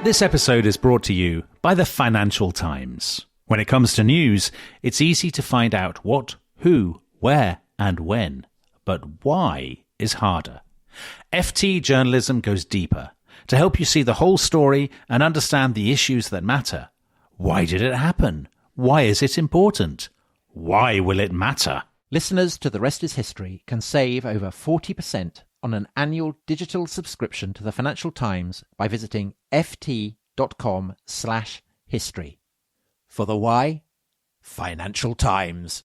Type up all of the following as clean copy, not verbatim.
This episode is brought to you by the Financial Times. When it comes to news, it's easy to find out what, who, where, and when. But why is harder. FT journalism goes deeper to help you see the whole story and understand the issues that matter. Why did it happen? Why is it important? Why will it matter? Listeners to The Rest is History can save over 40% on an annual digital subscription to the Financial Times by visiting ft.com/history. For the why, Financial Times.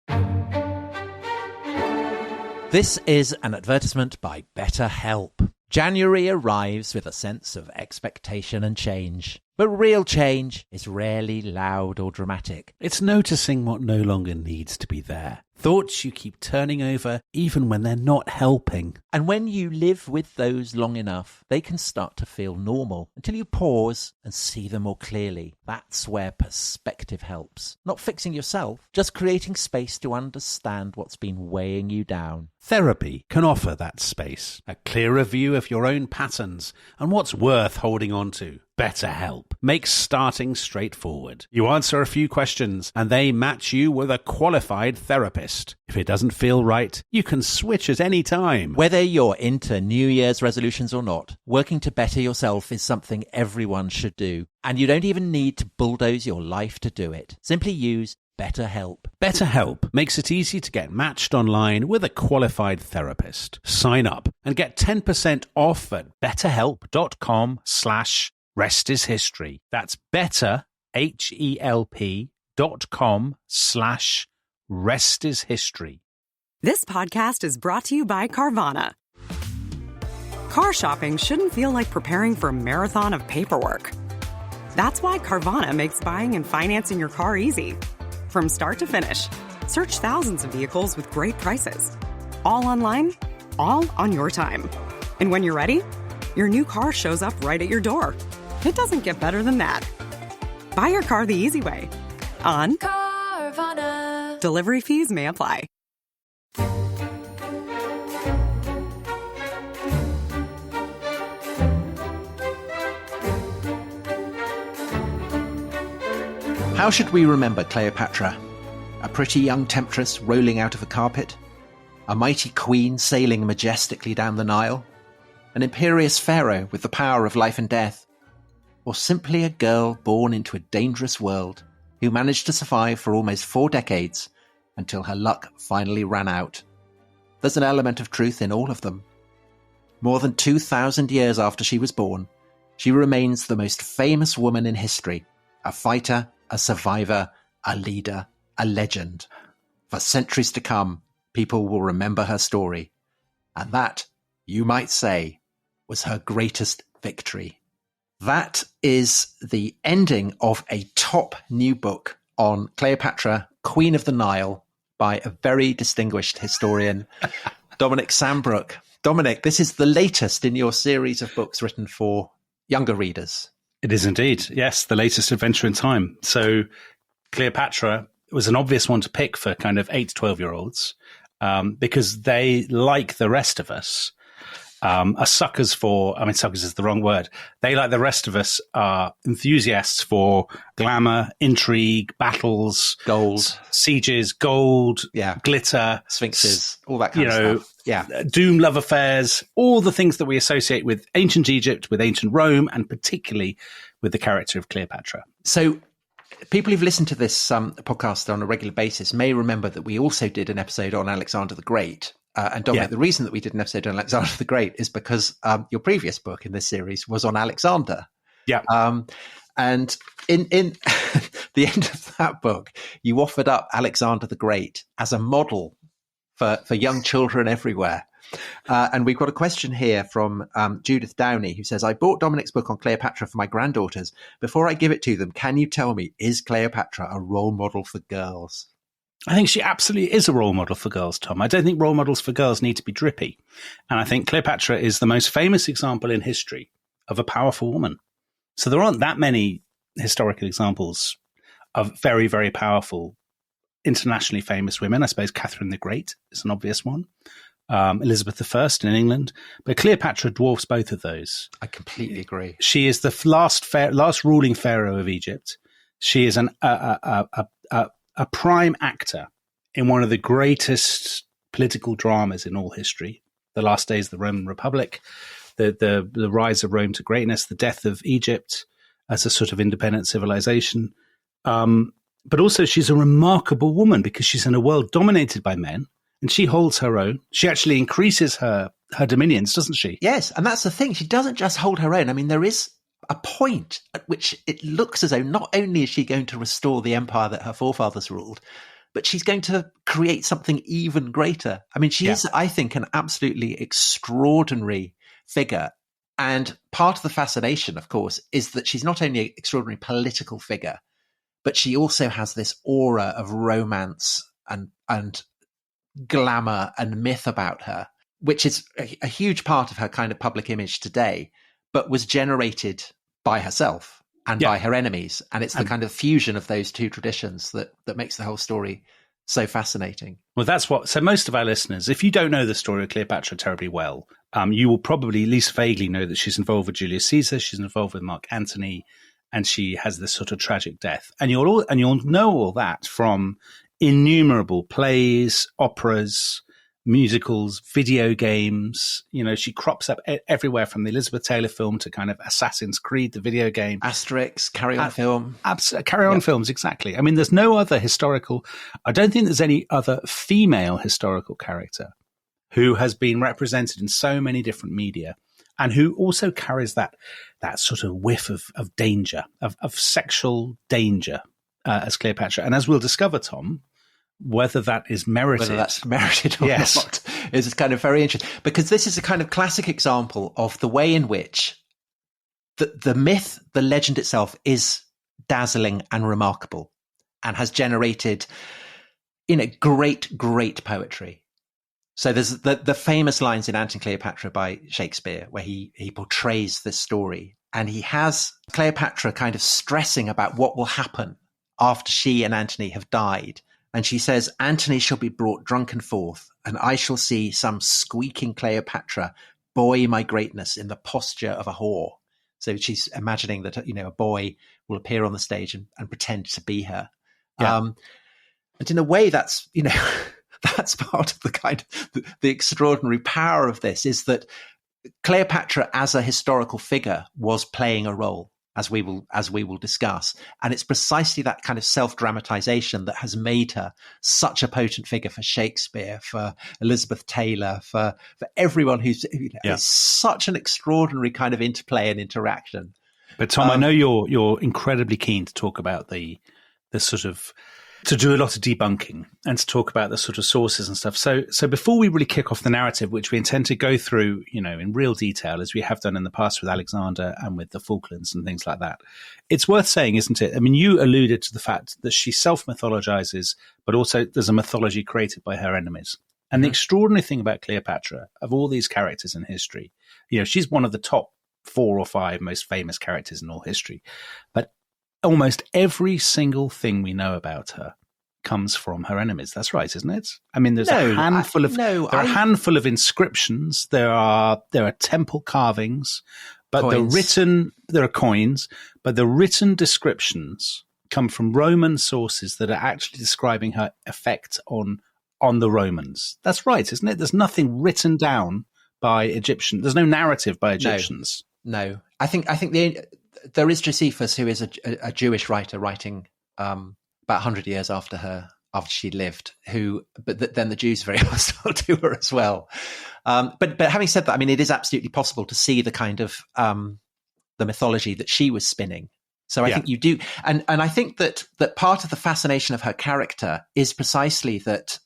This is an advertisement by BetterHelp. January arrives with a sense of expectation and change. But real change is rarely loud or dramatic. It's noticing what no longer needs to be there. Thoughts you keep turning over even when they're not helping. And when you live with those long enough, they can start to feel normal until you pause and see them more clearly. That's where perspective helps. Not fixing yourself, just creating space to understand what's been weighing you down. Therapy can offer that space, a clearer view of your own patterns and what's worth holding on to. BetterHelp makes starting straightforward. You answer a few questions and they match you with a qualified therapist. If it doesn't feel right, you can switch at any time. Whether you're into New Year's resolutions or not, working to better yourself is something everyone should do. And you don't even need to bulldoze your life to do it. Simply use BetterHelp. BetterHelp makes it easy to get matched online with a qualified therapist. Sign up and get 10% off at betterhelp.com/restishistory. That's better, HELP.com/restishistory. This podcast is brought to you by Carvana. Car shopping shouldn't feel like preparing for a marathon of paperwork. That's why Carvana makes buying and financing your car easy. From start to finish, search thousands of vehicles with great prices. All online, all on your time. And when you're ready, your new car shows up right at your door. It doesn't get better than that. Buy your car the easy way. On Carvana. Delivery fees may apply. How should we remember Cleopatra? A pretty young temptress rolling out of a carpet? A mighty queen sailing majestically down the Nile? An imperious pharaoh with the power of life and death? Or simply a girl born into a dangerous world who managed to survive for almost 4 decades until her luck finally ran out? There's an element of truth in all of them. More than 2,000 years after she was born, she remains the most famous woman in history, a fighter, a survivor, a leader, a legend. For centuries to come, people will remember her story. And that, you might say, was her greatest victory. That is the ending of a top new book on Cleopatra, Queen of the Nile, by a very distinguished historian, Dominic Sambrook. Dominic, this is the latest in your series of books written for younger readers. It is indeed, yes, the latest adventure in time. So Cleopatra was an obvious one to pick for kind of 8 to 12-year-olds because they, like the rest of us, are suckers for, I mean, suckers is the wrong word. They, like the rest of us, are enthusiasts for glamour, intrigue, battles, Gold, sieges, gold, yeah, glitter, sphinxes, all that kind of stuff. Yeah. Doom love affairs, all the things that we associate with ancient Egypt, with ancient Rome, and particularly with the character of Cleopatra. So people who've listened to this podcast on a regular basis may remember that we also did an episode on Alexander the Great. And Dominic, the reason that we did an episode on Alexander the Great is because your previous book in this series was on Alexander. Yeah. And in the end of that book, you offered up Alexander the Great as a model for young children everywhere. And we've got a question here from Judith Downey, who says, I bought Dominic's book on Cleopatra for my granddaughters. Before I give it to them, can you tell me, is Cleopatra a role model for girls? I think she absolutely is a role model for girls, Tom. I don't think role models for girls need to be drippy. And I think Cleopatra is the most famous example in history of a powerful woman. So there aren't that many historical examples of very, very powerful, internationally famous women. I suppose Catherine the Great is an obvious one. Elizabeth I in England, but Cleopatra dwarfs both of those. I completely agree. She is the last ruling pharaoh of Egypt. She is a prime actor in one of the greatest political dramas in all history, the last days of the Roman Republic, the rise of Rome to greatness, the death of Egypt as a sort of independent civilization. But also she's a remarkable woman because she's in a world dominated by men, and she holds her own. She actually increases her dominions, doesn't she? Yes, and that's the thing. She doesn't just hold her own. I mean, there is a point at which it looks as though not only is she going to restore the empire that her forefathers ruled, but she's going to create something even greater. I mean, she is, I think, an absolutely extraordinary figure. And part of the fascination, of course, is that she's not only an extraordinary political figure, but she also has this aura of romance and glamour and myth about her, which is a huge part of her kind of public image today, but was generated by herself and by her enemies. And it's the kind of fusion of those two traditions that makes the whole story so fascinating. Well, so most of our listeners, if you don't know the story of Cleopatra terribly well, you will probably at least vaguely know that she's involved with Julius Caesar, she's involved with Mark Antony, and she has this sort of tragic death. And you'll know all that from innumerable plays, operas, musicals, video games. You know, she crops up everywhere from the Elizabeth Taylor film to kind of Assassin's Creed, the video game. Asterix, Carry On film. Carry On films, exactly. I mean, there's no other I don't think there's any other female historical character who has been represented in so many different media and who also carries that sort of whiff of danger, of sexual danger as Cleopatra. And as we'll discover, Tom, whether that is merited. Whether that's merited or not is kind of very interesting, because this is a kind of classic example of the way in which the myth, the legend itself is dazzling and remarkable and has generated, great poetry. So there's the famous lines in Antony and Cleopatra by Shakespeare where he portrays this story, and he has Cleopatra kind of stressing about what will happen after she and Antony have died. And she says, Antony shall be brought drunken forth, and I shall see some squeaking Cleopatra buoy my greatness in the posture of a whore. So she's imagining that, a boy will appear on the stage and pretend to be her. Yeah. And in a way, that's, that's part of the kind of the extraordinary power of this, is that Cleopatra as a historical figure was playing a role, as we will discuss. And it's precisely that kind of self-dramatization that has made her such a potent figure for Shakespeare, for Elizabeth Taylor, for everyone who's it's such an extraordinary kind of interplay and interaction. But Tom, I know you're incredibly keen to talk about the sort of, to do a lot of debunking and to talk about the sort of sources and stuff. So before we really kick off the narrative, which we intend to go through, in real detail, as we have done in the past with Alexander and with the Falklands and things like that, it's worth saying, isn't it? I mean, you alluded to the fact that she self-mythologizes, but also there's a mythology created by her enemies. And the extraordinary thing about Cleopatra, of all these characters in history, she's one of the top 4 or 5 most famous characters in all history. But almost every single thing we know about her comes from her enemies. That's right, isn't it? I mean, there's a handful of inscriptions. There are temple carvings, but there are coins, but the written descriptions come from Roman sources that are actually describing her effect on the Romans. That's right, isn't it? There's nothing written down by Egyptians. There's no narrative by Egyptians. No. I think there is Josephus, who is a Jewish writer writing about 100 years after she lived, but then the Jews are very hostile to her as well. But having said that, I mean, it is absolutely possible to see the kind of the mythology that she was spinning. So I think you do. And I think that part of the fascination of her character is precisely that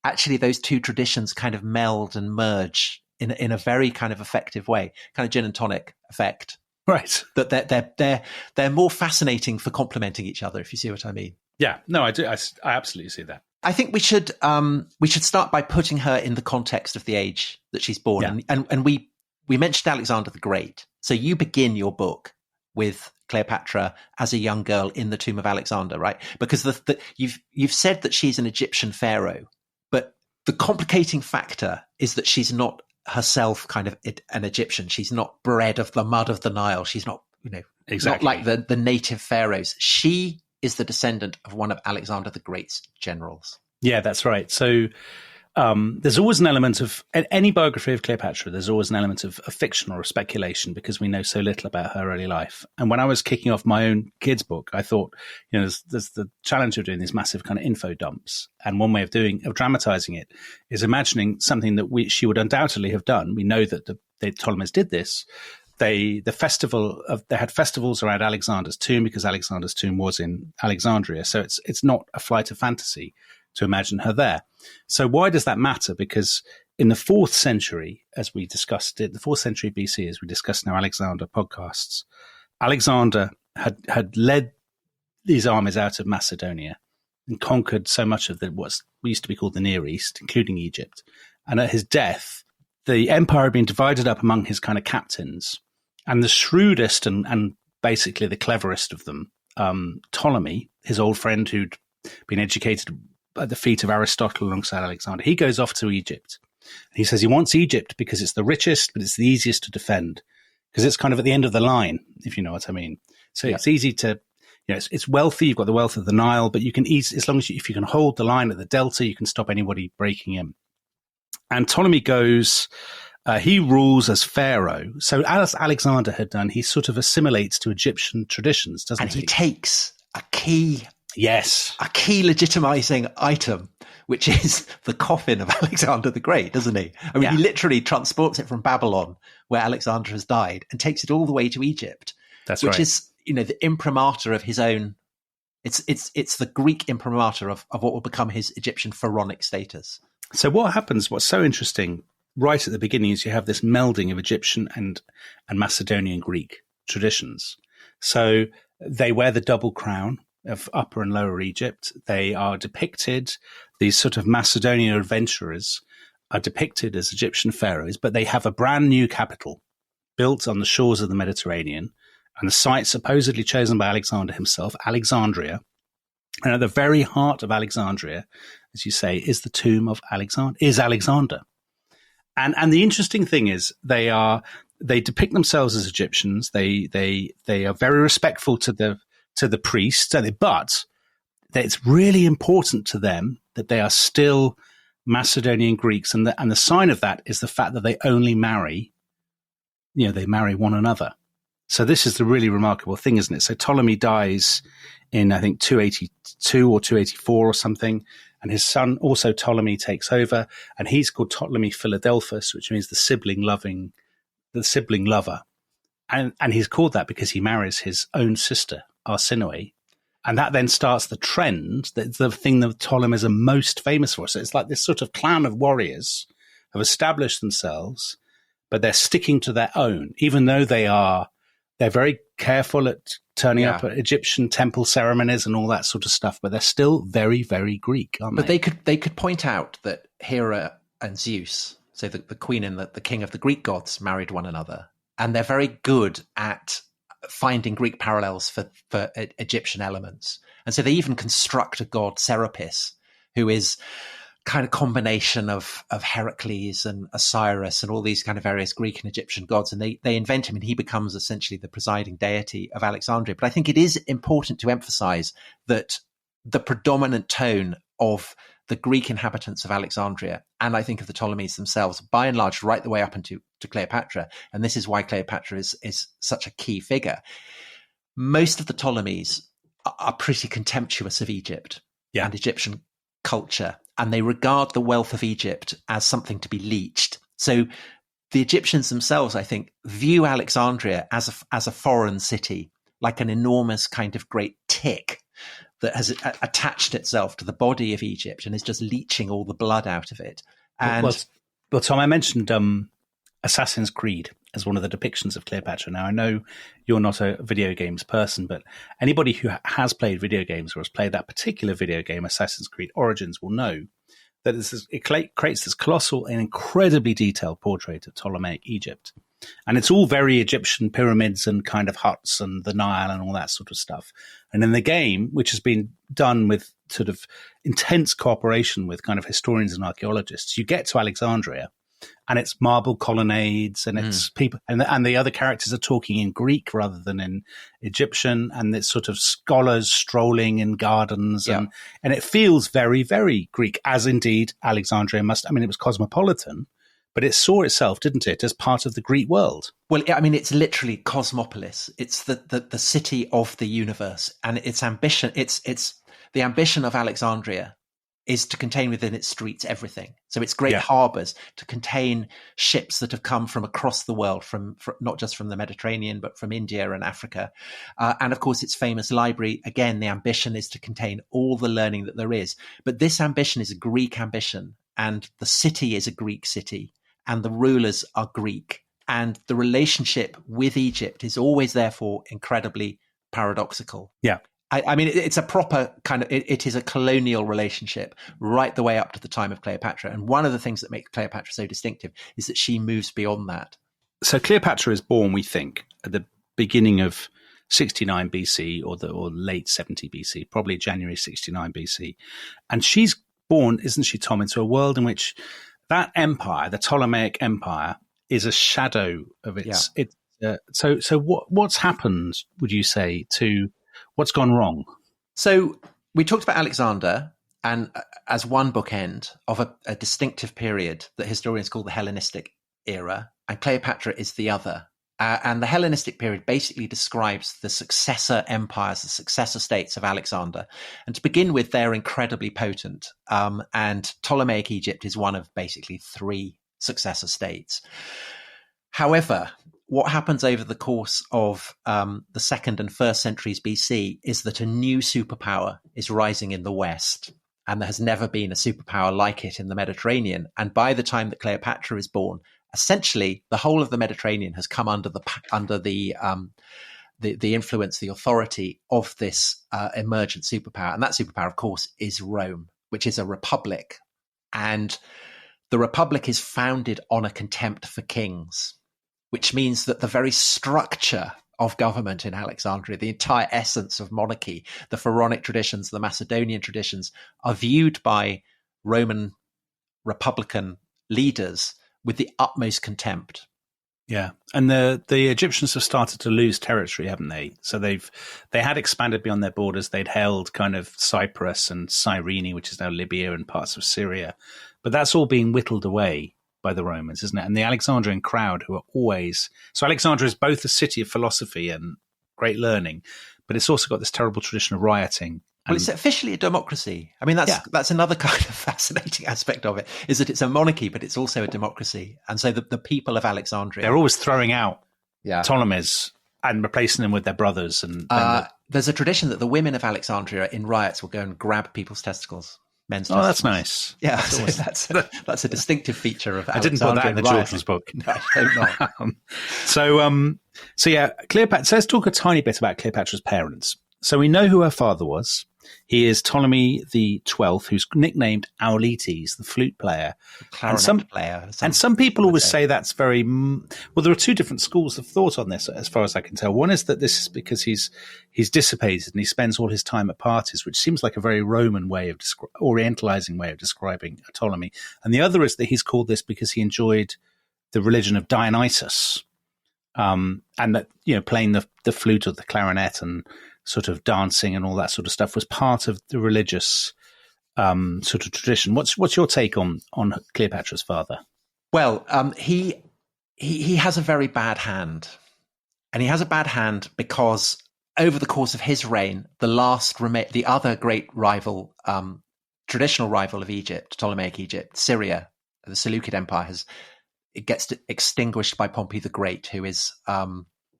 actually those two traditions kind of meld and merge in a very kind of effective way, kind of gin and tonic effect. Right. That they're more fascinating for complementing each other, if you see what I mean. Yeah, no, I do. I absolutely see that. I think we should start by putting her in the context of the age that she's born. Yeah. And we mentioned Alexander the Great. So you begin your book with Cleopatra as a young girl in the tomb of Alexander, right? Because you've said that she's an Egyptian pharaoh, but the complicating factor is that she's not herself kind of an Egyptian. She's not bred of the mud of the Nile. She's not, Exactly. not like the native pharaohs. She is the descendant of one of Alexander the Great's generals. Yeah, that's right. So there's always an element of any biography of Cleopatra. There's always an element of fiction or speculation because we know so little about her early life. And when I was kicking off my own kids' book, I thought, there's the challenge of doing these massive kind of info dumps. And one way of dramatizing it is imagining something that she would undoubtedly have done. We know that the Ptolemies did this. They had festivals around Alexander's tomb because Alexander's tomb was in Alexandria. So it's not a flight of fantasy to imagine her there. So why does that matter? Because in the 4th century, as we discussed it, the 4th century BC, as we discussed in our Alexander podcasts, Alexander had led these armies out of Macedonia and conquered so much of what used to be called the Near East, including Egypt. And at his death, the empire had been divided up among his kind of captains. And the shrewdest and basically the cleverest of them, Ptolemy, his old friend who'd been educated at the feet of Aristotle alongside Alexander, he goes off to Egypt. He says he wants Egypt because it's the richest, but it's the easiest to defend because it's kind of at the end of the line, if you know what I mean. So It's easy to, it's wealthy. You've got the wealth of the Nile, but you can as long as if you can hold the line at the delta, you can stop anybody breaking in. And Ptolemy goes, he rules as pharaoh. So as Alexander had done, he sort of assimilates to Egyptian traditions, doesn't he? And he takes a key legitimizing item, which is the coffin of Alexander the Great, doesn't he? I mean, he literally transports it from Babylon, where Alexander has died, and takes it all the way to Egypt. That's which right. is, the imprimatur of his own. It's the Greek imprimatur of what will become his Egyptian pharaonic status. So what's so interesting right at the beginning is you have this melding of Egyptian and Macedonian Greek traditions. So they wear the double crown of Upper and Lower Egypt. They are depicted, these sort of Macedonian adventurers are depicted as Egyptian pharaohs, but they have a brand new capital built on the shores of the Mediterranean, and the site supposedly chosen by Alexander himself, Alexandria. And at the very heart of Alexandria, as you say, is the tomb of Alexander. And the interesting thing is they depict themselves as Egyptians. They are very respectful to the priests, but it's really important to them that they are still Macedonian Greeks, and the sign of that is the fact that they only marry, they marry one another. So this is the really remarkable thing, isn't it? So Ptolemy dies in, I think, 282 or 284 or something, and his son, also Ptolemy, takes over, and he's called Ptolemy Philadelphus, which means the sibling lover. And he's called that because he marries his own sister, Arsinoe. And that then starts the trend, the thing that Ptolemies are most famous for. So it's like this sort of clan of warriors have established themselves, but they're sticking to their own, even though they're very careful at turning up at Egyptian temple ceremonies and all that sort of stuff, but they're still very, very Greek, aren't they? But they could point out that Hera and Zeus, so the queen and the king of the Greek gods, married one another. And they're very good at finding Greek parallels for Egyptian elements. And so they even construct a god, Serapis, who is kind of combination of Heracles and Osiris and all these kind of various Greek and Egyptian gods. And they invent him, and he becomes essentially the presiding deity of Alexandria. But I think it is important to emphasize that the predominant tone of the Greek inhabitants of Alexandria, and I think of the Ptolemies themselves, by and large, right the way up into Cleopatra, and this is why Cleopatra is such a key figure. Most of the Ptolemies are pretty contemptuous of Egypt and Egyptian culture, and they regard the wealth of Egypt as something to be leached. So the Egyptians themselves, I think, view Alexandria as a foreign city, like an enormous kind of great tick that has attached itself to the body of Egypt and is just leaching all the blood out of it. And well, Tom, I mentioned Assassin's Creed as one of the depictions of Cleopatra. Now, I know you're not a video games person, but anybody who has played video games or has played that particular video game, Assassin's Creed Origins, will know that it creates this colossal and incredibly detailed portrait of Ptolemaic Egypt. And it's all very Egyptian pyramids and kind of huts and the Nile and all that sort of stuff. And in the game, which has been done with sort of intense cooperation with kind of historians and archaeologists, you get to Alexandria, and it's marble colonnades, and it's people, and the other characters are talking in Greek rather than in Egyptian, and it's sort of scholars strolling in gardens, and it feels very, very Greek, as indeed Alexandria must. I mean, it was cosmopolitan, but it saw itself, didn't it, as part of the Greek world? Well, I mean, it's literally cosmopolis. It's the city of the universe, and its ambition. It's the ambition of Alexandria is to contain within its streets everything. So its great harbours to contain ships that have come from across the world, from not just from the Mediterranean, but from India and Africa. And of course, its famous library. Again, the ambition is to contain all the learning that there is. But this ambition is a Greek ambition, and the city is a Greek city, and the rulers are Greek. And the relationship with Egypt is always, therefore, incredibly paradoxical. Yeah. I mean, it's a proper kind of, it is a colonial relationship right the way up to the time of Cleopatra. And one of the things that makes Cleopatra so distinctive is that she moves beyond that. So Cleopatra is born, we think, at the beginning of 69 BC or late 70 BC, probably January 69 BC. And she's born, isn't she, Tom, into a world in which that empire, the Ptolemaic Empire, is a shadow of its. Yeah. So what's happened, would you say, to what's gone wrong? So we talked about Alexander and as one bookend of a distinctive period that historians call the Hellenistic era, and Cleopatra is the other. And the Hellenistic period basically describes the successor empires, the successor states of Alexander. And to begin with, they're incredibly potent. And Ptolemaic Egypt is one of basically three successor states. However, what happens over the course of the 2nd and 1st centuries BC is that a new superpower is rising in the West, and there has never been a superpower like it in the Mediterranean. And by the time that Cleopatra is born, essentially the whole of the Mediterranean has come under the influence, the authority of this emergent superpower. And that superpower, of course, is Rome, which is a republic. And the republic is founded on a contempt for kings, which means that the very structure of government in Alexandria, the entire essence of monarchy, the pharaonic traditions, the Macedonian traditions, are viewed by Roman republican leaders with the utmost contempt. Yeah, and the Egyptians have started to lose territory, haven't they? So they had expanded beyond their borders. They'd held kind of Cyprus and Cyrene, which is now Libya, and parts of Syria, but that's all being whittled away by the Romans, isn't it? And the Alexandrian crowd, who are always... So Alexandria is both a city of philosophy and great learning, but it's also got this terrible tradition of rioting. Well, it's officially a democracy. I mean, that's another kind of fascinating aspect of it, is that it's a monarchy, but it's also a democracy. And so the people of Alexandria... They're always throwing out Ptolemies and replacing them with their brothers. And there's a tradition that the women of Alexandria in riots will go and grab people's testicles. Men's testicles. That's nice. Yeah, that's a distinctive feature of Alexandria. I didn't put that in the children's book. No, I hope not. So Cleopatra. So let's talk a tiny bit about Cleopatra's parents. So we know who her father was. He is Ptolemy the 12th, who's nicknamed Auletes, the flute player. And some people always say that's very... Well, there are two different schools of thought on this, as far as I can tell. One is that this is because he's dissipated and he spends all his time at parties, which seems like a very Roman way of orientalizing way of describing Ptolemy. And the other is that he's called this because he enjoyed the religion of Dionysus, and that, playing the flute or the clarinet and sort of dancing and all that sort of stuff was part of the religious sort of tradition. What's your take on Cleopatra's father? Well, he has a very bad hand, and he has a bad hand because over the course of his reign, the other great rival, traditional rival of Egypt, Ptolemaic Egypt, Syria, the Seleucid Empire, it gets extinguished by Pompey the Great, who is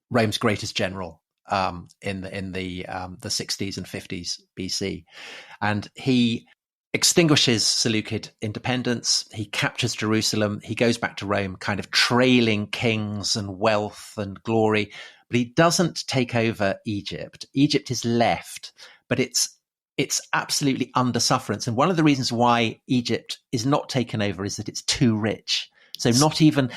Rome's greatest general in the 60s and 50s BC, and he extinguishes Seleucid independence. He captures Jerusalem. He goes back to Rome, kind of trailing kings and wealth and glory, but he doesn't take over Egypt. Egypt is left, but it's absolutely under sufferance. And one of the reasons why Egypt is not taken over is that it's too rich. So not even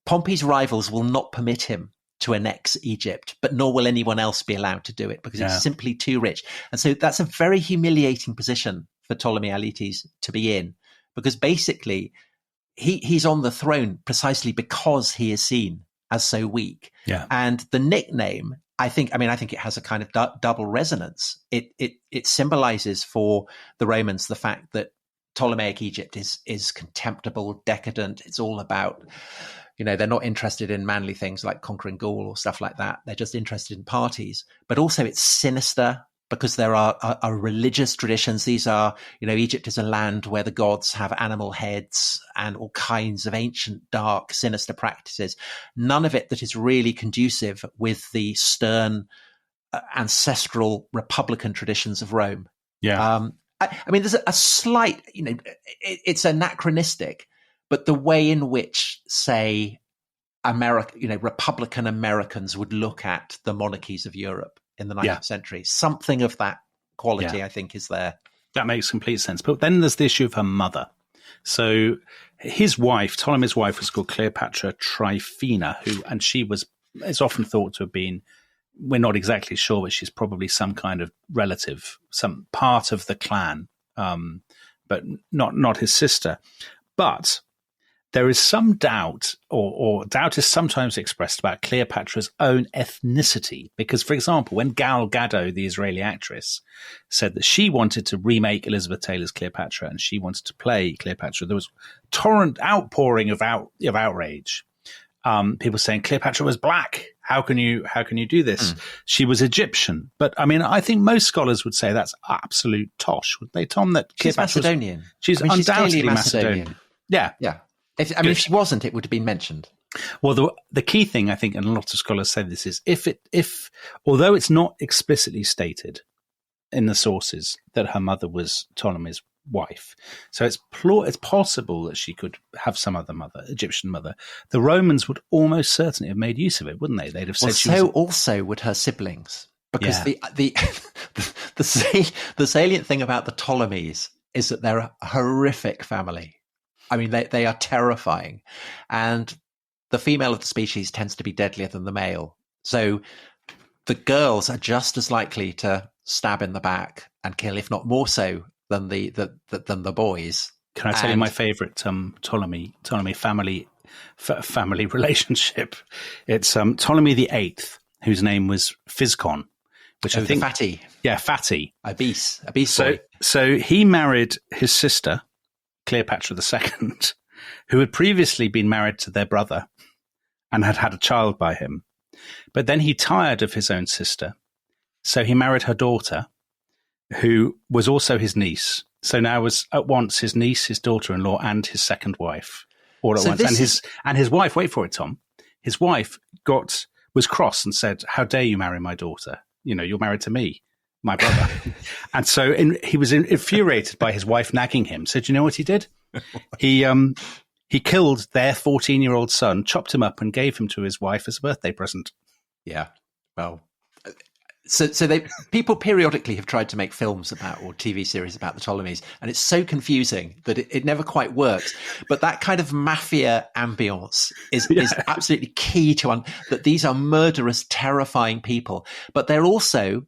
Pompey's rivals will not permit him to annex Egypt, but nor will anyone else be allowed to do it because it's simply too rich. And so that's a very humiliating position for Ptolemy Auletes to be in, because basically he's on the throne precisely because he is seen as so weak. Yeah. And the nickname, I think it has a kind of double resonance. It symbolizes for the Romans the fact that Ptolemaic Egypt is contemptible, decadent. It's all about, they're not interested in manly things like conquering Gaul or stuff like that. They're just interested in parties. But also it's sinister because there are religious traditions. These are, Egypt is a land where the gods have animal heads and all kinds of ancient, dark, sinister practices. None of it that is really conducive with the stern, ancestral republican traditions of Rome. Yeah. There's a slight, it's anachronistic, but the way in which, say, Republican Americans would look at the monarchies of Europe in the 19th century, something of that quality, I think, is there. That makes complete sense. But then there's the issue of her mother. So his wife, Ptolemy's wife, was called Cleopatra Tryphena, and she is often thought to have been, we're not exactly sure, but she's probably some kind of relative, some part of the clan, but not his sister. But there is some doubt, or doubt is sometimes expressed about Cleopatra's own ethnicity. Because, for example, when Gal Gadot, the Israeli actress, said that she wanted to remake Elizabeth Taylor's Cleopatra and she wanted to play Cleopatra, there was torrent outpouring of outrage. People saying Cleopatra was black. How can you do this? She was Egyptian. But I think most scholars would say that's absolute tosh, would they, Tom? That she's Macedonian. She's undoubtedly Macedonian. Yeah. Yeah. If she wasn't, it would have been mentioned. Well, the key thing, I think, and a lot of scholars say this, is if although it's not explicitly stated in the sources that her mother was Ptolemy's wife, so it's possible that she could have some other mother, Egyptian mother. The Romans would almost certainly have made use of it, wouldn't they? They'd have said also would her siblings, because the salient thing about the Ptolemies is that they're a horrific family. They are terrifying, and the female of the species tends to be deadlier than the male. So the girls are just as likely to stab in the back and kill, if not more so, than the boys. Can I tell you my favourite Ptolemy family relationship? It's Ptolemy the Eighth, whose name was Physcon, which I think fatty. Yeah, fatty. Obese boy. So he married his sister, Cleopatra II, who had previously been married to their brother and had a child by him. But then he tired of his own sister, so he married her daughter, who was also his niece. So now was at once his niece, his daughter-in-law, and his second wife, all at once. And his wife, wait for it, Tom, his wife was cross and said, "How dare you marry my daughter? You're married to me, my brother." And so he was infuriated by his wife nagging him. So do you know what he did? He killed their 14-year-old son, chopped him up, and gave him to his wife as a birthday present. Yeah. Well, so people periodically have tried to make films about, or TV series about, the Ptolemies, and it's so confusing that it never quite works. But that kind of mafia ambience is absolutely key to that these are murderous, terrifying people, but they're also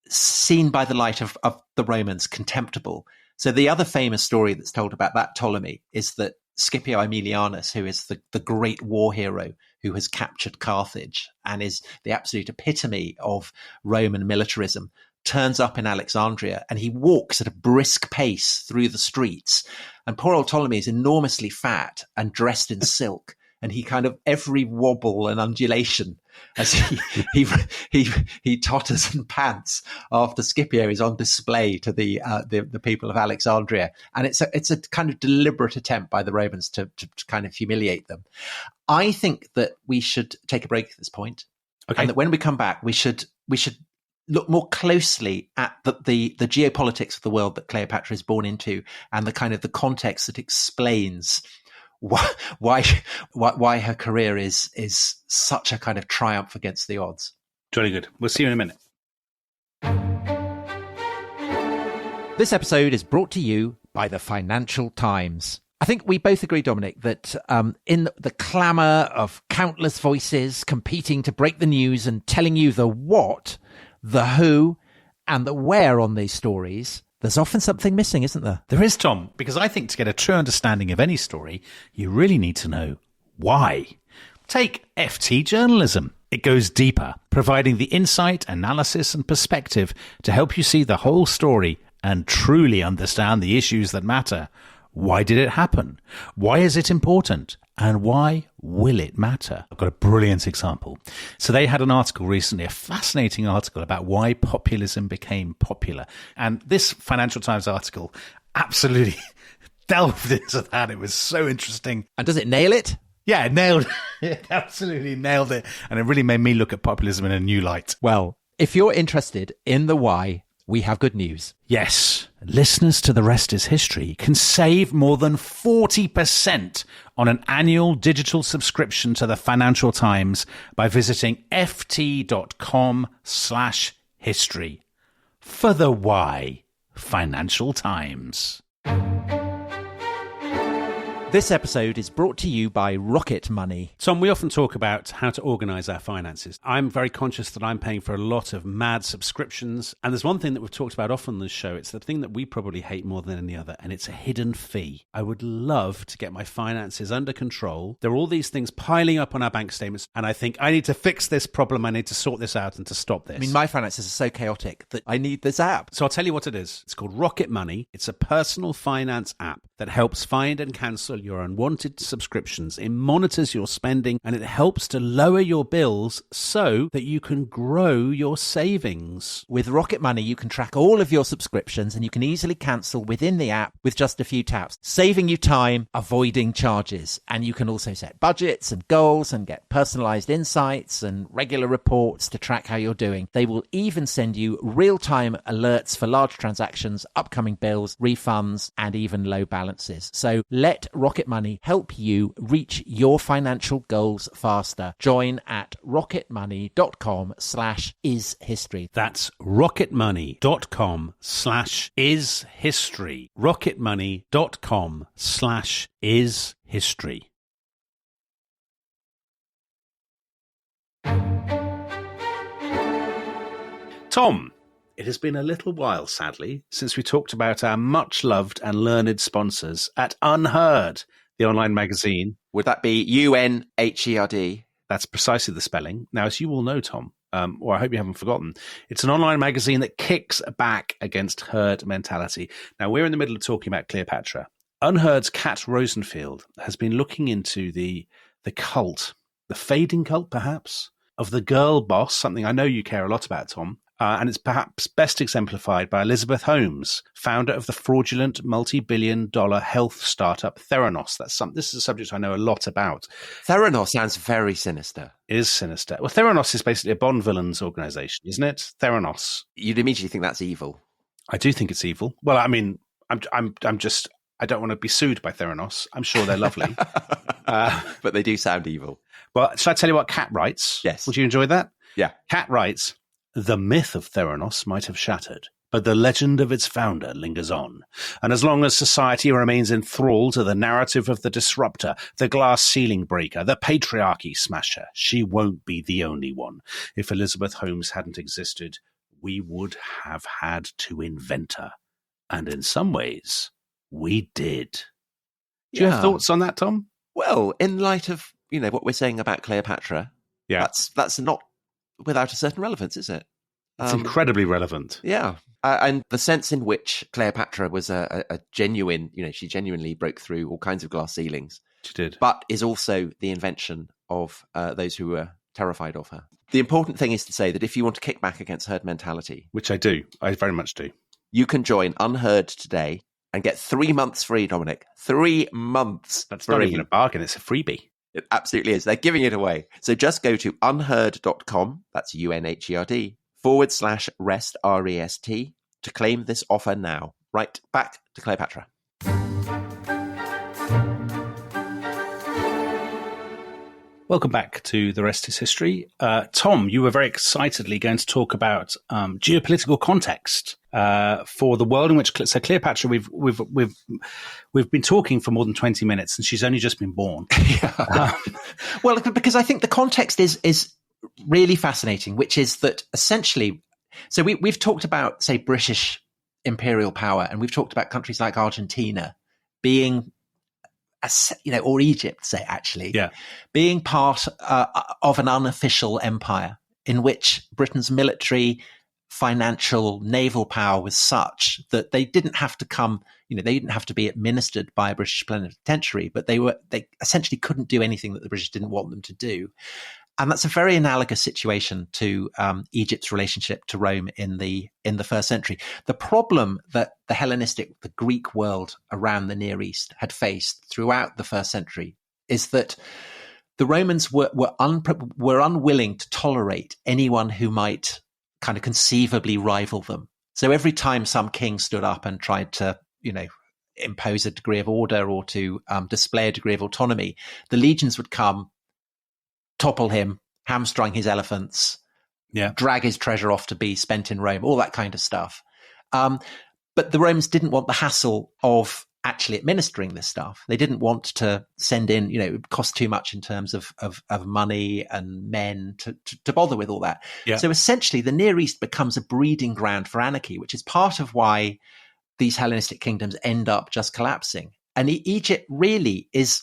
seen by the light of the Romans contemptible. So the other famous story that's told about that Ptolemy is that Scipio Aemilianus, who is the great war hero who has captured Carthage and is the absolute epitome of Roman militarism, turns up in Alexandria and he walks at a brisk pace through the streets. And poor old Ptolemy is enormously fat and dressed in silk. And he kind of, every wobble and undulation as he totters and pants after Scipio is on display to the people of Alexandria. And it's a kind of deliberate attempt by the Romans to kind of humiliate them. I think that we should take a break at this point. Okay. And that when we come back, we should look more closely at the geopolitics of the world that Cleopatra is born into, and the kind of the context that explains why her career is such a kind of triumph against the odds. Jolly good. We'll see you in a minute. This episode is brought to you by the Financial Times. I think we both agree, Dominic, that in the clamour of countless voices competing to break the news and telling you the what, the who, and the where on these stories, there's often something missing, isn't there? There is, Tom, because I think to get a true understanding of any story, you really need to know why. Take FT journalism. It goes deeper, providing the insight, analysis, and perspective to help you see the whole story and truly understand the issues that matter. Why did it happen? Why is it important? And why will it matter? I've got a brilliant example. So they had an article recently, a fascinating article about why populism became popular. And this Financial Times article absolutely delved into that. It was so interesting. And does it nail it? Yeah, it nailed it. Absolutely nailed it. And it really made me look at populism in a new light. Well, if you're interested in the why, we have good news. Yes, listeners to The Rest is History can save more than 40% on an annual digital subscription to the Financial Times by visiting ft.com/history. For the why, Financial Times. This episode is brought to you by Rocket Money. Tom, we often talk about how to organise our finances. I'm very conscious that I'm paying for a lot of mad subscriptions. And there's one thing that we've talked about often on this show. It's the thing that we probably hate more than any other, and it's a hidden fee. I would love to get my finances under control. There are all these things piling up on our bank statements, and I think I need to fix this problem. I need to sort this out and to stop this. I mean, my finances are so chaotic that I need this app. So I'll tell you what it is. It's called Rocket Money. It's a personal finance app that helps find and cancel your unwanted subscriptions. It monitors your spending and it helps to lower your bills so that you can grow your savings. With Rocket Money, you can track all of your subscriptions and you can easily cancel within the app with just a few taps, saving you time, avoiding charges. And you can also set budgets and goals and get personalized insights and regular reports to track how you're doing. They will even send you real-time alerts for large transactions, upcoming bills, refunds, and even low balances. So let Rocket Money help you reach your financial goals faster. Join at rocketmoney.com/ishistory. That's rocketmoney.com/ishistory. rocketmoney.com/ishistory. Tom, it has been a little while, sadly, since we talked about our much-loved and learned sponsors at Unheard, the online magazine. Would that be UNHERD? That's precisely the spelling. Now, as you will know, Tom, or I hope you haven't forgotten, it's an online magazine that kicks back against herd mentality. Now, we're in the middle of talking about Cleopatra. Unheard's Kat Rosenfield has been looking into the cult, the fading cult, perhaps, of the girl boss, something I know you care a lot about, Tom. And it's perhaps best exemplified by Elizabeth Holmes, founder of the fraudulent multi-billion-dollar health startup Theranos. This is a subject I know a lot about. Theranos sounds very sinister. It is sinister. Well, Theranos is basically a Bond villains organization, isn't it? Theranos. You'd immediately think that's evil. I do think it's evil. Well, I mean, I don't want to be sued by Theranos. I'm sure they're lovely. But they do sound evil. Well, shall I tell you what Kat writes? Yes. Would you enjoy that? Yeah. Kat writes, "The myth of Theranos might have shattered, but the legend of its founder lingers on. And as long as society remains enthralled to the narrative of the disruptor, the glass ceiling breaker, the patriarchy smasher, she won't be the only one. If Elizabeth Holmes hadn't existed, we would have had to invent her. And in some ways, we did." Do you have thoughts on that, Tom? Well, in light of, what we're saying about Cleopatra, Yeah. that's not without a certain relevance, is it? It's incredibly relevant. Yeah. And the sense in which Cleopatra was a genuine, she genuinely broke through all kinds of glass ceilings. She did. But is also the invention of those who were terrified of her. The important thing is to say that if you want to kick back against herd mentality, Which I do. I very much do. you can join Unheard today and get 3 months free, Dominic. 3 months That's free. not even a bargain. It's a freebie. It absolutely is. They're giving it away. So just go to unheard.com, that's UNHERD, /rest, REST, to claim this offer now. Right, back to Welcome back to The Rest is History. Tom, you were very excitedly going to talk about geopolitical context for the world in which Cleopatra. We've been talking for more than 20 minutes, and she's only just been born. Well, because I think the context is really fascinating, which is that essentially, so we've talked about, say, British imperial power, and we've talked about countries like Argentina being, or Egypt, say, actually, being part of an unofficial empire in which Britain's military, financial, naval power was such that they didn't have to they didn't have to be administered by a British plenipotentiary, but they essentially couldn't do anything that the British didn't want them to do. And that's a very analogous situation to Egypt's relationship to Rome in the first century. The problem that the Greek world around the Near East had faced throughout the first century is that the Romans were unwilling to tolerate anyone who might kind of conceivably rival them. So every time some king stood up and tried to, impose a degree of order or to display a degree of autonomy, the legions would come, topple him, hamstring his elephants, drag his treasure off to be spent in Rome, all that kind of stuff. But the Romans didn't want the hassle of actually administering this stuff. They didn't want to send in, it would cost too much in terms of money and men to bother with all that. Yeah. So essentially the Near East becomes a breeding ground for anarchy, which is part of why these Hellenistic kingdoms end up just collapsing. And Egypt really is,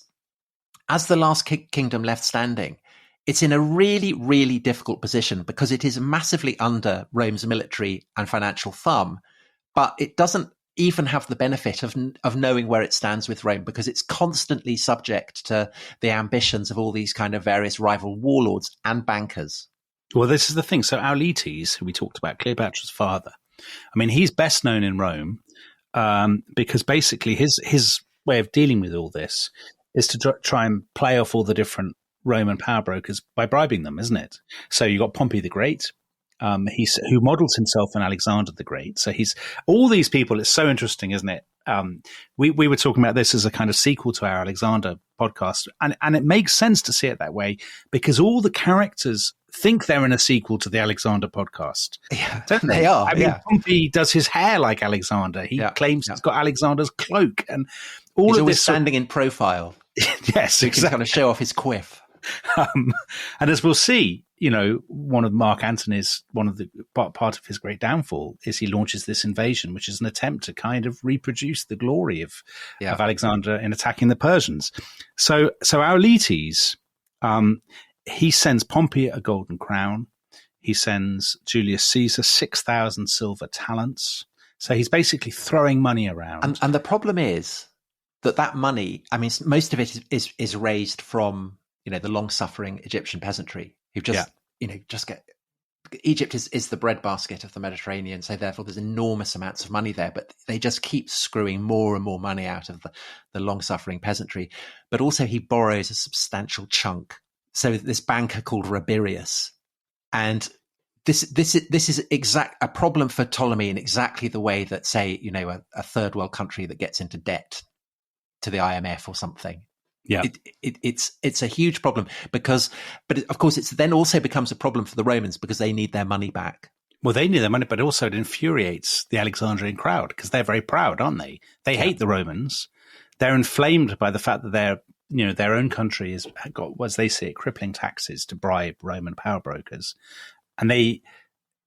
as the last kingdom left standing, it's in a really, really difficult position because it is massively under Rome's military and financial thumb, but it doesn't even have the benefit of knowing where it stands with Rome because it's constantly subject to the ambitions of all these kind of various rival warlords and bankers. Well, this is the thing. So Auletes, who we talked about, Cleopatra's father, he's best known in Rome because basically his way of dealing with all this is to try and play off all the different Roman power brokers by bribing them, isn't it? So you got Pompey the Great, who models himself on Alexander the Great. So he's all these people. It's so interesting, isn't it? We were talking about this as a kind of sequel to our Alexander podcast, and it makes sense to see it that way because all the characters think they're in a sequel to the Alexander podcast. Yeah, they are. Pompey does his hair like Alexander. He claims he's got Alexander's cloak, and he's always standing in profile. Yes, exactly. To kind of show off his quiff. And as we'll see, one of Mark Antony's, part of his great downfall is he launches this invasion, which is an attempt to kind of reproduce the glory of Alexander in attacking the Persians. So Auletes, he sends Pompey a golden crown. He sends Julius Caesar 6,000 silver talents. So he's basically throwing money around. And the problem is that money, most of it is raised from the long-suffering Egyptian peasantry who just get. Egypt is the breadbasket of the Mediterranean, so therefore there's enormous amounts of money there, but they just keep screwing more and more money out of the long-suffering peasantry. But also he borrows a substantial chunk. So this banker called Rabirius, and this is a problem for Ptolemy in exactly the way that, say, a third world country that gets into debt to the IMF or something. Yeah, it's a huge problem but of course it then also becomes a problem for the Romans because they need their money back. Well, they need their money, but also it infuriates the Alexandrian crowd because they're very proud, aren't they? They hate the Romans. They're inflamed by the fact that their own country has got, as they see it, crippling taxes to bribe Roman power brokers, and they.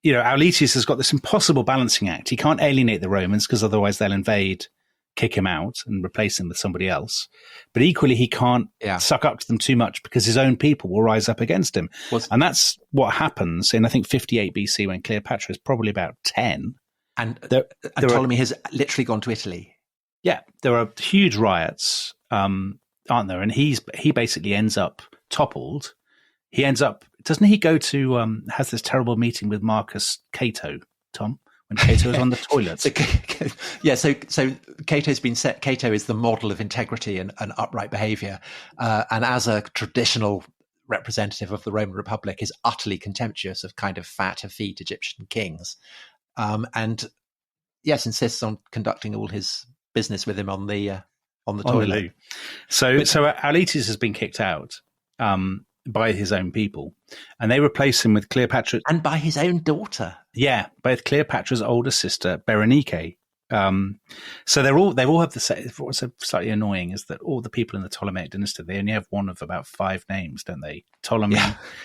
Auletes has got this impossible balancing act. He can't alienate the Romans because otherwise they'll invade, kick him out and replace him with somebody else. But equally, he can't suck up to them too much because his own people will rise up against him. And that's what happens in, I think, 58 BC when Cleopatra is probably about 10. And Ptolemy has literally gone to Italy. Yeah, there are huge riots, aren't there? And he basically ends up toppled. He ends up, doesn't he go to, has this terrible meeting with Marcus Cato, Tom? When Cato is on the toilet. So Cato's been set. Cato is the model of integrity and upright behavior, and as a traditional representative of the Roman Republic, is utterly contemptuous of kind of fat, effete Egyptian kings, and insists on conducting all his business with him on the toilet. So Auletes has been kicked out. by his own people, and they replace him with Cleopatra. And by his own daughter. Yeah, by Cleopatra's older sister, Berenike. So they all have the same. What's slightly annoying is that all the people in the Ptolemaic dynasty, they only have one of about 5 names, don't they? Ptolemy,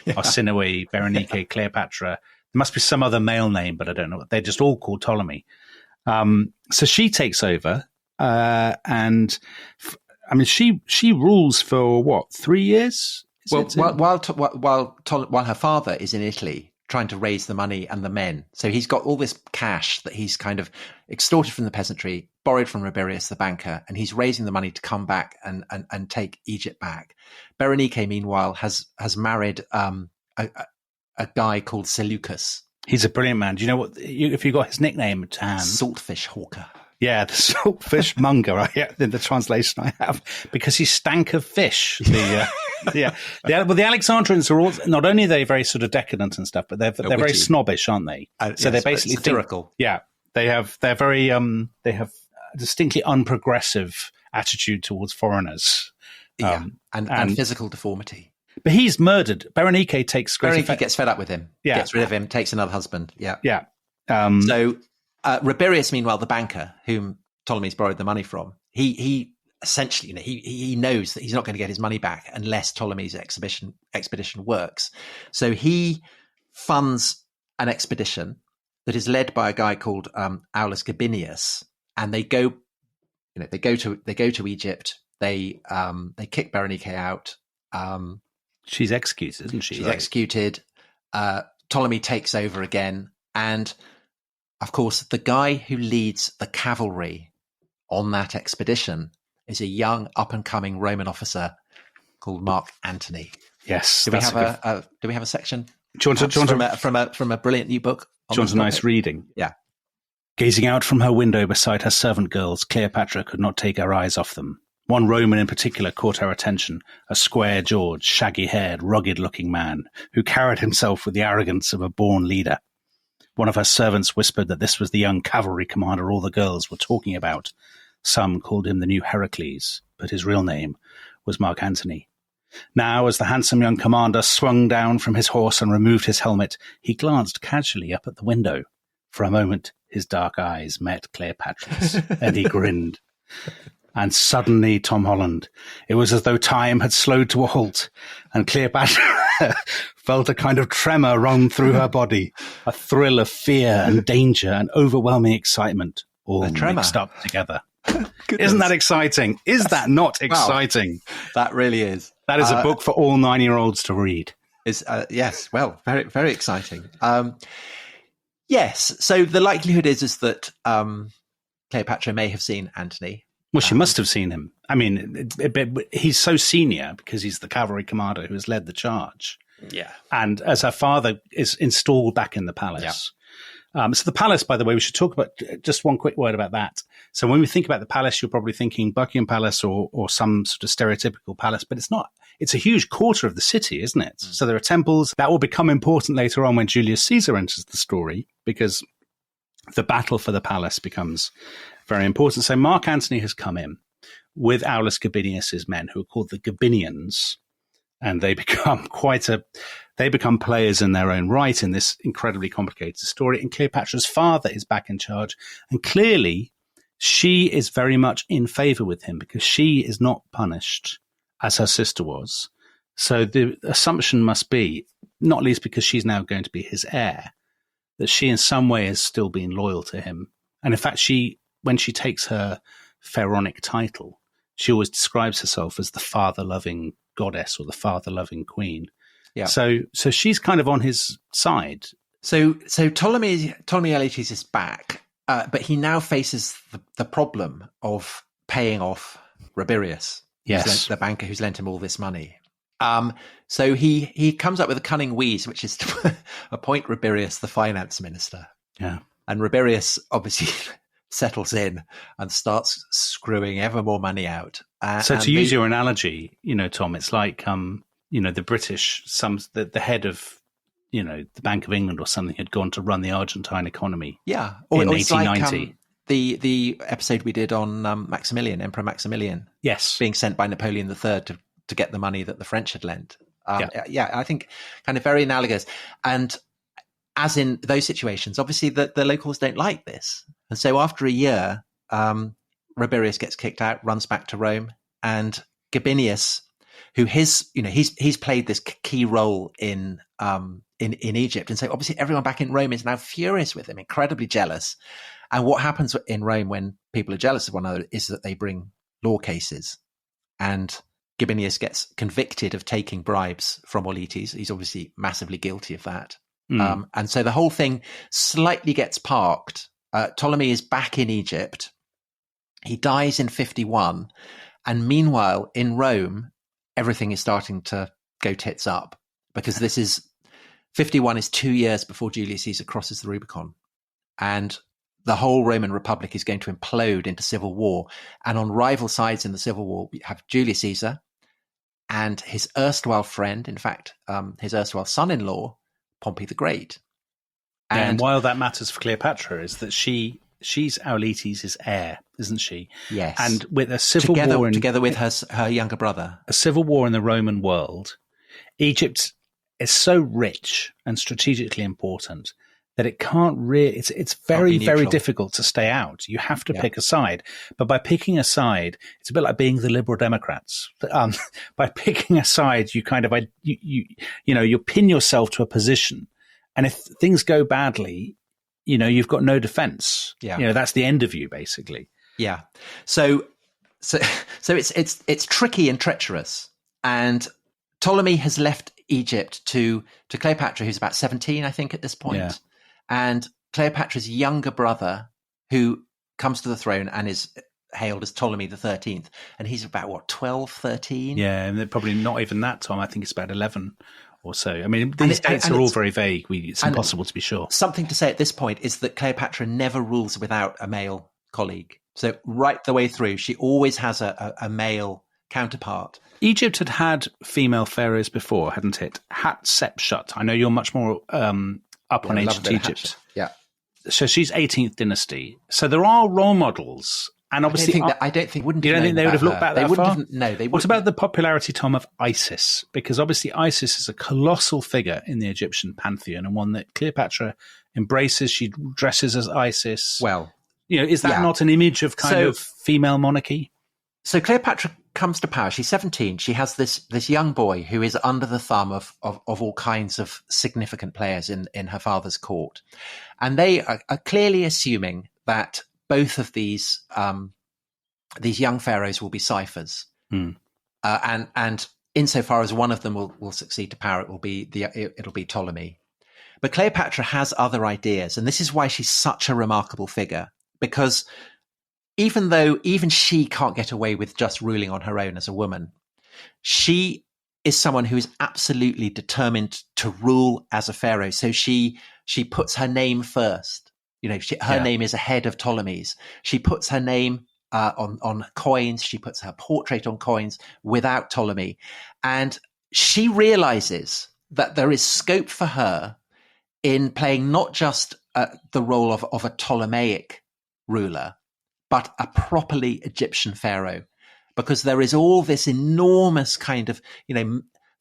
Arsinoe, Berenike, Cleopatra. There must be some other male name, but I don't know. They're just all called Ptolemy. So she takes over, and I mean, she rules for what, 3 years? While her father is in Italy trying to raise the money and the men. So he's got all this cash that he's kind of extorted from the peasantry, borrowed from Rabirius the banker, and he's raising the money to come back and take Egypt back. Berenike, meanwhile, has married a guy called Seleucus. He's a brilliant man. Do you know what? If you got his nickname to hand? Saltfish hawker. Yeah, the saltfish monger. In the translation I have, because he stank of fish. The Alexandrians are all, not only are they very sort of decadent and stuff, but they're very snobbish, aren't they? So they basically satirical. They have a distinctly unprogressive attitude towards foreigners. And physical deformity. But he's murdered. Berenike gets fed up with him. Yeah. Gets rid of him, takes another husband. Yeah. Yeah. So Rabirius, meanwhile, the banker, whom Ptolemy's borrowed the money from, he essentially, he knows that he's not going to get his money back unless Ptolemy's expedition works. So he funds an expedition that is led by a guy called Aulus Gabinius, and they go to Egypt. They kick Berenike out. She's executed, isn't she? She's executed. Ptolemy takes over again, and of course, the guy who leads the cavalry on that expedition is a young, up-and-coming Roman officer called Mark Antony. Yes. Do we have a section? Do you want from a brilliant new book? Do you want a nice reading? Yeah. Gazing out from her window beside her servant girls, Cleopatra could not take her eyes off them. One Roman in particular caught her attention, a square-jawed, shaggy-haired, rugged-looking man who carried himself with the arrogance of a born leader. One of her servants whispered that this was the young cavalry commander all the girls were talking about. Some called him the new Heracles, but his real name was Mark Antony. Now, as the handsome young commander swung down from his horse and removed his helmet, he glanced casually up at the window. For a moment, his dark eyes met Cleopatra's, and he grinned. And suddenly, Tom Holland, it was as though time had slowed to a halt, and Cleopatra felt a kind of tremor run through her body, a thrill of fear and danger and overwhelming excitement, all mixed up together. Isn't that exciting? Is that not exciting? Wow. That really is. That is a book for all 9-year-olds to read. Yes, well, very, very exciting. Yes, so the likelihood is that Cleopatra may have seen Antony. Well, she must have seen him. I mean, he's so senior because he's the cavalry commander who has led the charge. Yeah. And as her father is installed back in the palace. Yeah. So the palace, by the way, we should talk about just one quick word about that. So when we think about the palace, you're probably thinking Buckingham Palace or some sort of stereotypical palace, but it's not. It's a huge quarter of the city, isn't it? So there are temples. That will become important later on when Julius Caesar enters the story, because the battle for the palace becomes very important. So Mark Antony has come in with Aulus Gabinius's men, who are called the Gabinians, and they become they become players in their own right in this incredibly complicated story. And Cleopatra's father is back in charge, and clearly she is very much in favor with him because she is not punished as her sister was. So the assumption must be, not least because she's now going to be his heir, that she in some way has still been loyal to him. And in fact, when she takes her pharaonic title, she always describes herself as the father-loving goddess or the father-loving queen. Yeah. So she's kind of on his side. So Ptolemy Auletes is back, but he now faces the problem of paying off Rabirius, yes, the banker who's lent him all this money. So he comes up with a cunning wheeze, which is to appoint Rabirius the finance minister. Yeah. And Rabirius obviously settles in and starts screwing ever more money out. So to use your analogy, Tom, it's like, the British, the head of, the Bank of England or something had gone to run the Argentine economy. Yeah. In 1890. Like, the episode we did on Maximilian, Emperor Maximilian. Yes. Being sent by Napoleon III to get the money that the French had lent. I think kind of very analogous. And as in those situations, obviously the locals don't like this. And so after a year, Rabirius gets kicked out, runs back to Rome, and Gabinius, who he's played this key role in Egypt. And so obviously everyone back in Rome is now furious with him, incredibly jealous. And what happens in Rome when people are jealous of one another is that they bring law cases. And Gabinius gets convicted of taking bribes from Auletes. He's obviously massively guilty of that. And so the whole thing slightly gets parked. Ptolemy is back in Egypt. He dies in 51. And meanwhile, in Rome, everything is starting to go tits up, because 51 is 2 years before Julius Caesar crosses the Rubicon. And the whole Roman Republic is going to implode into civil war. And on rival sides in the civil war, we have Julius Caesar and his erstwhile friend, in fact, his erstwhile son-in-law, Pompey the Great. And while that matters for Cleopatra is that she's Auletes' heir, isn't she? Yes. And with a civil war together with her younger brother. A civil war in the Roman world, Egypt is so rich and strategically important that it can't really, it's very, very difficult to stay out. You have to pick a side. But by picking a side, it's a bit like being the Liberal Democrats. By picking a side, you kind of, you pin yourself to a position. And if things go badly, you've got no defense. Yeah. That's the end of you, basically. Yeah. So it's tricky and treacherous. And Ptolemy has left Egypt to Cleopatra, who's about 17, I think, at this point. Yeah. And Cleopatra's younger brother, who comes to the throne and is hailed as Ptolemy the 13th. And he's about, 12, 13? Yeah, and they're probably not even that, Tom. I think it's about 11 or so. I mean, these dates are all very vague. It's impossible to be sure. Something to say at this point is that Cleopatra never rules without a male colleague. So right the way through, she always has a male counterpart. Egypt had female pharaohs before, hadn't it? Hatshepsut. I know you're much more up on ancient Egypt. Yeah. So she's 18th dynasty. So there are role models. And obviously, You don't think they would have looked back that far? No, they wouldn't. What about the popularity, Tom, of Isis? Because obviously Isis is a colossal figure in the Egyptian pantheon, and one that Cleopatra embraces. She dresses as Isis. Well, is that not an image of kind of female monarchy? So Cleopatra comes to power. She's 17. She has this young boy who is under the thumb of all kinds of significant players in her father's court. And they are clearly assuming that both of these young pharaohs will be ciphers. And insofar as one of them will succeed to power, it'll be Ptolemy. But Cleopatra has other ideas. And this is why she's such a remarkable figure, because even though even she can't get away with just ruling on her own as a woman, she is someone who is absolutely determined to rule as a pharaoh. So she puts her name first. Her name is ahead of Ptolemy's. She puts her name on coins. She puts her portrait on coins without Ptolemy. And she realizes that there is scope for her in playing not just the role of a Ptolemaic ruler, but a properly Egyptian pharaoh, because there is all this enormous kind of,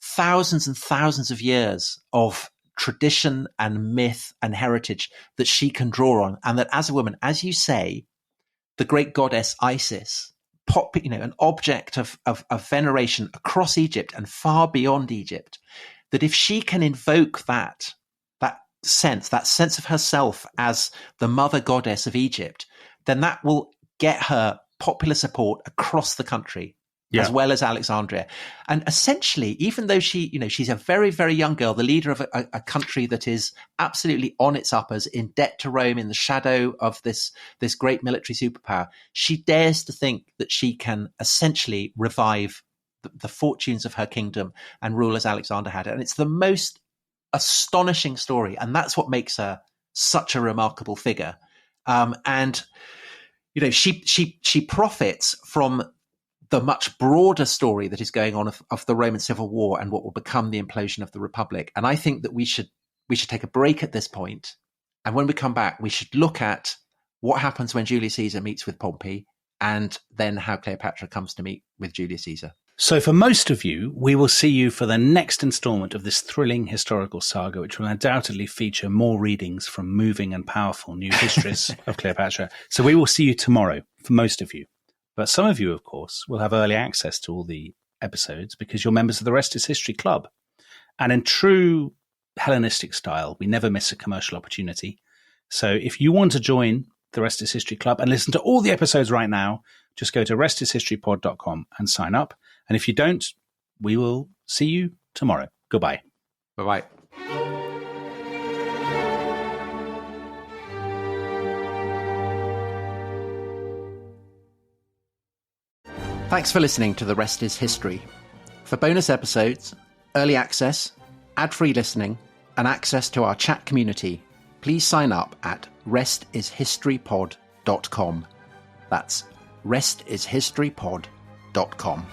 thousands and thousands of years of tradition and myth and heritage that she can draw on. And that as a woman, as you say, the great goddess Isis, an object of veneration across Egypt and far beyond Egypt, that if she can invoke that sense of herself as the mother goddess of Egypt, then that will get her popular support across the country, as well as Alexandria. And essentially, even though she's a very, very young girl, the leader of a country that is absolutely on its uppers, in debt to Rome, in the shadow of this great military superpower, she dares to think that she can essentially revive the fortunes of her kingdom and rule as Alexander had. And it's the most astonishing story. And that's what makes her such a remarkable figure. She profits from the much broader story that is going on of the Roman Civil War and what will become the implosion of the Republic. And I think that we should take a break at this point. And when we come back, we should look at what happens when Julius Caesar meets with Pompey, and then how Cleopatra comes to meet with Julius Caesar. So for most of you, we will see you for the next installment of this thrilling historical saga, which will undoubtedly feature more readings from moving and powerful new histories of Cleopatra. So we will see you tomorrow, for most of you. But some of you, of course, will have early access to all the episodes because you're members of the Rest is History Club. And in true Hellenistic style, we never miss a commercial opportunity. So if you want to join the Rest is History Club and listen to all the episodes right now, just go to restishistorypod.com and sign up. And if you don't, we will see you tomorrow. Goodbye. Bye-bye. Thanks for listening to The Rest is History. For bonus episodes, early access, ad-free listening, and access to our chat community, please sign up at restishistorypod.com. That's restishistorypod.com.